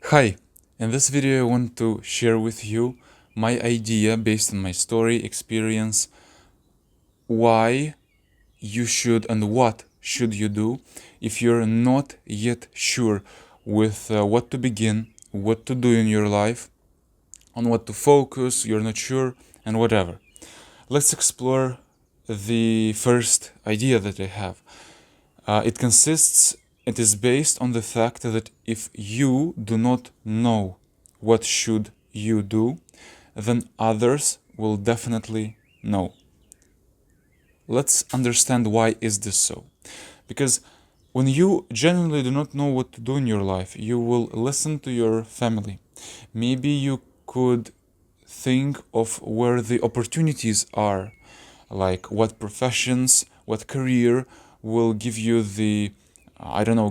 Hi, in this video I want to share with you my idea based on my story, experience, why you should and what should you do if you're not yet sure with what to begin, what to do in your life, on what to focus, you're not sure, and whatever. Let's explore the first idea that I have. It is based on the fact that if you do not know what should you do, then others will definitely know. Let's understand why is this so. Because when you genuinely do not know what to do in your life, you will listen to your family. Maybe you could think of where the opportunities are, like what professions, what career will give you the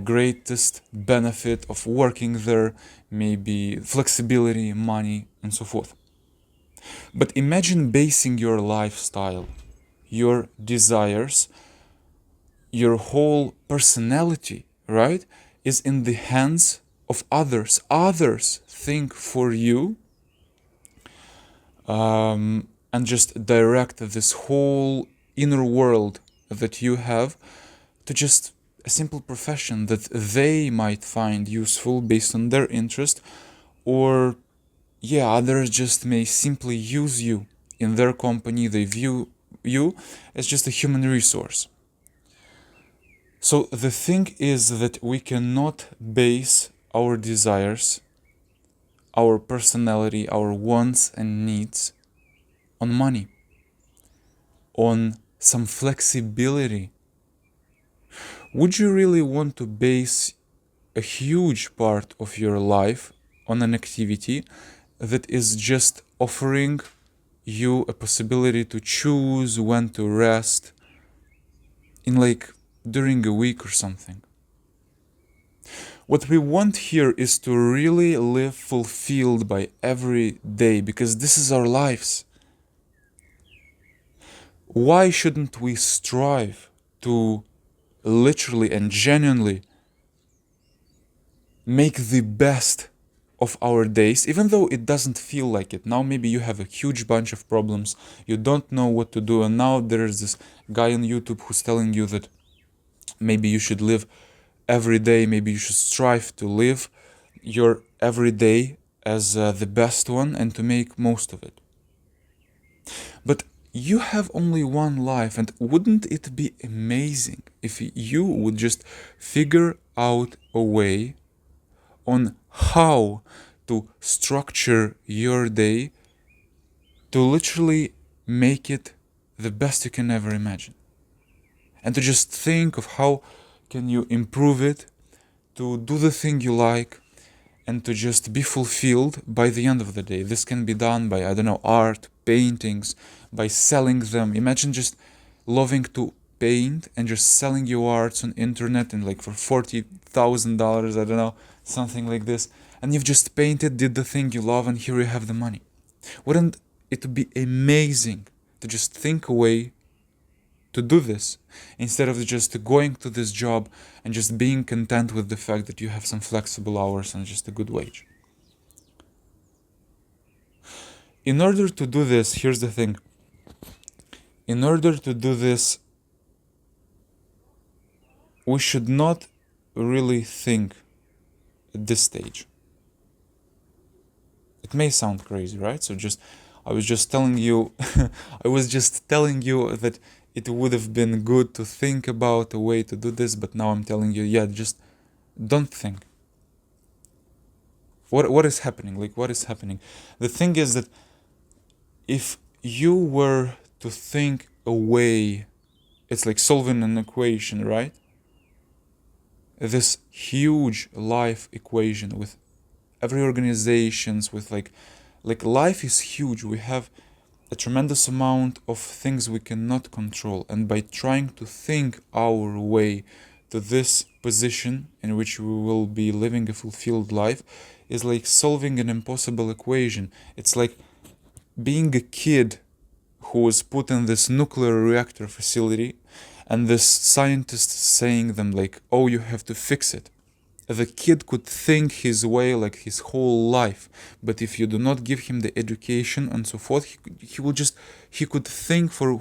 greatest benefit of working there, maybe flexibility, money, and so forth. But imagine basing your lifestyle, your desires, your whole personality, right, is in the hands of others. Others think for you and just direct this whole inner world that you have to just a simple profession that they might find useful based on their interest, or others just may simply use you in their company. They view you as just a human resource. So the thing is that we cannot base our desires, our personality, our wants and needs on money, on some flexibility. Would you really want to base a huge part of your life on an activity that is just offering you a possibility to choose when to rest in during a week or something? What we want here is to really live fulfilled by every day, because this is our lives. Why shouldn't we strive to literally and genuinely make the best of our days, even though it doesn't feel like it? Now maybe you have a huge bunch of problems, you don't know what to do, and now there's this guy on YouTube who's telling you that maybe you should live every day, maybe you should strive to live your every day as the best one and to make most of it. But you have only one life, and wouldn't it be amazing if you would just figure out a way on how to structure your day to literally make it the best you can ever imagine, and to just think of how can you improve it, to do the thing you like, and to just be fulfilled by the end of the day. This can be done by, art, paintings, by selling them. Imagine just loving to paint and just selling your arts on internet and for $40,000, something like this. And you've just painted, did the thing you love, and here you have the money. Wouldn't it be amazing to just think a way to do this, instead of just going to this job and just being content with the fact that you have some flexible hours and just a good wage? In order to do this, here's the thing. In order to do this, we should not really think at this stage. It may sound crazy, right? I was just telling you that it would have been good to think about a way to do this, but now I'm telling you, just don't think. What is happening? What is happening? The thing is that if you were to think a way, it's like solving an equation, right? This huge life equation with every organizations, with like life is huge. We have a tremendous amount of things we cannot control, and by trying to think our way to this position in which we will be living a fulfilled life is like solving an impossible equation. It's like being a kid who was put in this nuclear reactor facility, and this scientist saying them oh, you have to fix it. The kid could think his way like his whole life, but if you do not give him the education and so forth, he could think for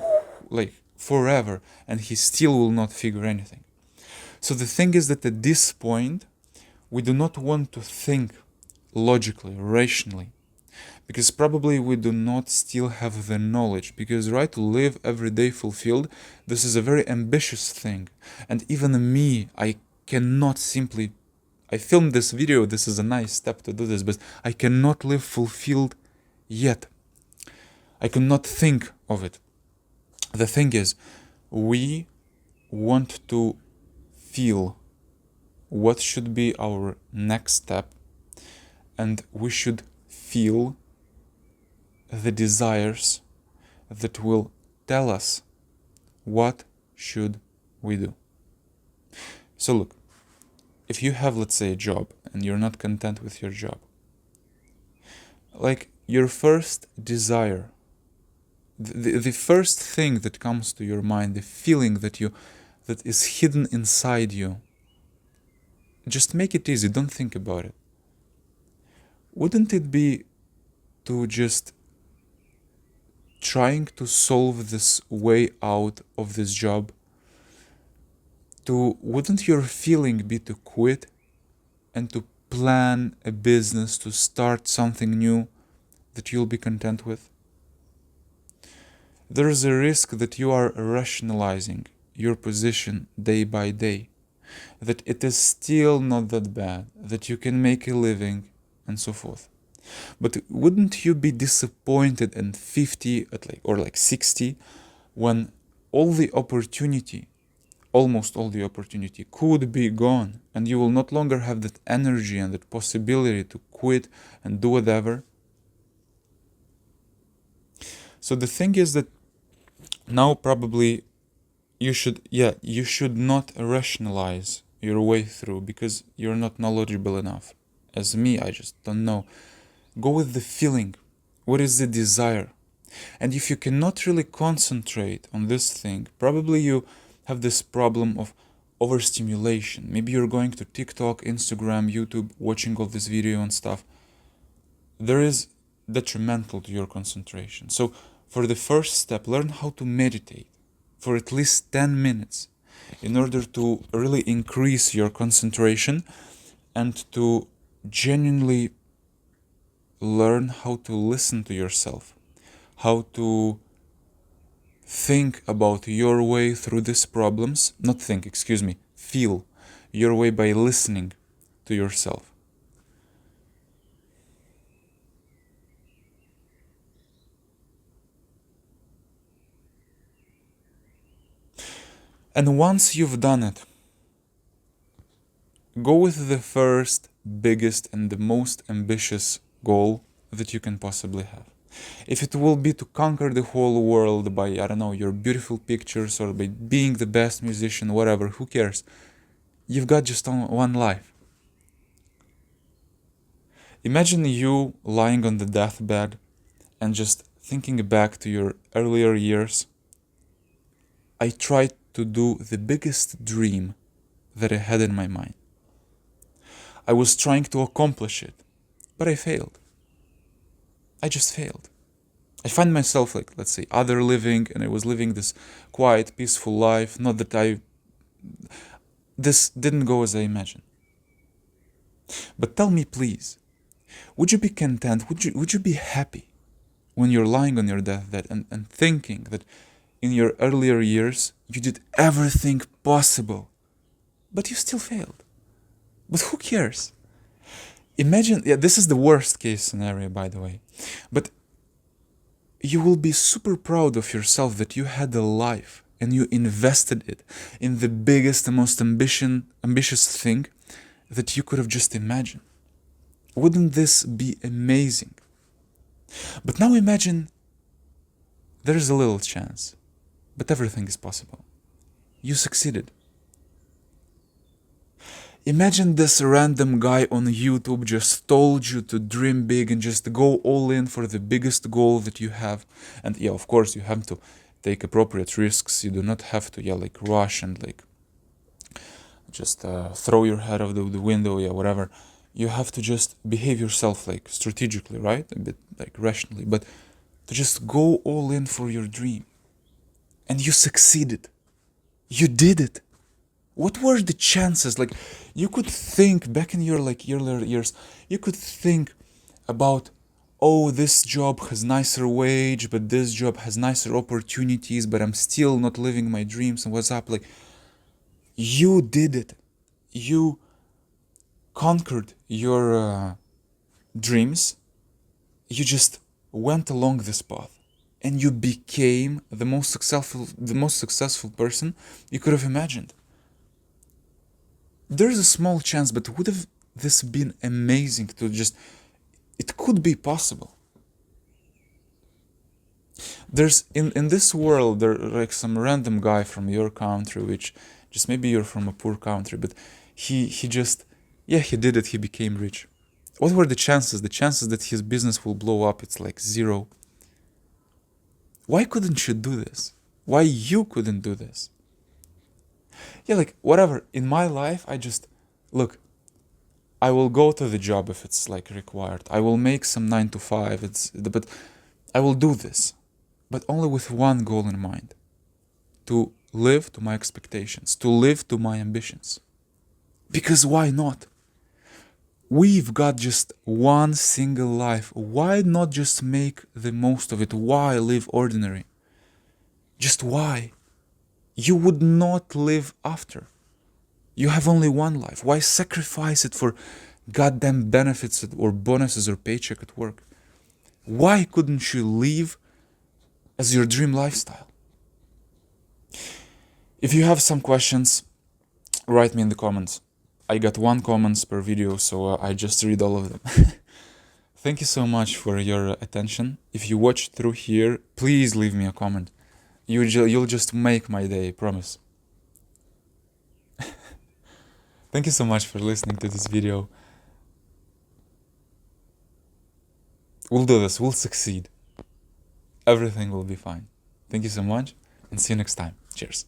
like forever, and he still will not figure anything. So the thing is that at this point, we do not want to think logically, rationally, because probably we do not still have the knowledge. Because, right, to live every day fulfilled, this is a very ambitious thing. And even me, I cannot simply. I filmed this video, this is a nice step to do this, but I cannot live fulfilled yet. I cannot think of it. The thing is, we want to feel what should be our next step, and we should feel the desires that will tell us what should we do. So look, if you have, let's say, a job and you're not content with your job, like your first desire, the first thing that comes to your mind, the feeling that is hidden inside you, just make it easy, don't think about it. Wouldn't it be to just trying to solve this way out of this job? Wouldn't your feeling be to quit and to plan a business, to start something new that you'll be content with? There is a risk that you are rationalizing your position day by day, that it is still not that bad, that you can make a living, and so forth. But wouldn't you be disappointed at 50 or 60 when almost all the opportunity could be gone, and you will not longer have that energy and that possibility to quit and do whatever? So the thing is that now probably you should not rationalize your way through, because you're not knowledgeable enough. As me, I just don't know. Go with the feeling. What is the desire? And if you cannot really concentrate on this thing, probably you have this problem of overstimulation. Maybe you're going to TikTok, Instagram, YouTube, watching all this video and stuff. There is detrimental to your concentration. So for the first step, learn how to meditate for at least 10 minutes in order to really increase your concentration and to genuinely learn how to listen to yourself, how to think about your way through these problems, feel your way by listening to yourself. And once you've done it, go with the first, biggest, and the most ambitious goal that you can possibly have. If it will be to conquer the whole world by, I don't know, your beautiful pictures, or by being the best musician, whatever, who cares? You've got just one life. Imagine you lying on the deathbed and just thinking back to your earlier years. I tried to do the biggest dream that I had in my mind. I was trying to accomplish it, but I failed. I just failed. I find myself let's say, other living, and I was living this quiet, peaceful life. Not that this didn't go as I imagined. But tell me, please, would you be content? Would you be happy when you're lying on your deathbed and thinking that in your earlier years you did everything possible, but you still failed? But who cares? Imagine, this is the worst case scenario, by the way, but you will be super proud of yourself that you had a life and you invested it in the biggest and most ambitious thing that you could have just imagined. Wouldn't this be amazing? But now imagine there's a little chance, but everything is possible. You succeeded. Imagine this random guy on YouTube just told you to dream big and just go all in for the biggest goal that you have. And of course, you have to take appropriate risks. You do not have to, rush and just throw your head out the window, yeah, whatever. You have to just behave yourself like strategically, right? A bit like rationally, but to just go all in for your dream. And you succeeded. You did it. What were the chances? Like, you could think back in your like earlier years, you could think about, oh, this job has nicer wage, but this job has nicer opportunities, but I'm still not living my dreams, and what's up? Like, you did it. You conquered your dreams. You just went along this path, and you became the most successful person you could have imagined. There's a small chance, but would have this been amazing to just, it could be possible. There's in this world, there like some random guy from your country, which just maybe you're from a poor country, but he just, yeah, he did it, he became rich. What were the chances? The chances that his business will blow up, it's like zero. Why couldn't you do this? Why you couldn't do this? Yeah, like whatever. In my life, I just look, I will go to the job if it's like required. I will make some 9 to 5. But I will do this, but only with one goal in mind: to live to my expectations, to live to my ambitions. Because why not? We've got just one single life. Why not just make the most of it? Why live ordinary? Just why? You would not live after. You have only one life. Why sacrifice it for goddamn benefits or bonuses or paycheck at work? Why couldn't you live as your dream lifestyle? If you have some questions, write me in the comments. I got 1 comment per video, so I just read all of them. Thank you so much for your attention. If you watched through here, please leave me a comment. You'll just make my day, promise. Thank you so much for listening to this video. We'll do this, we'll succeed. Everything will be fine. Thank you so much, and see you next time. Cheers.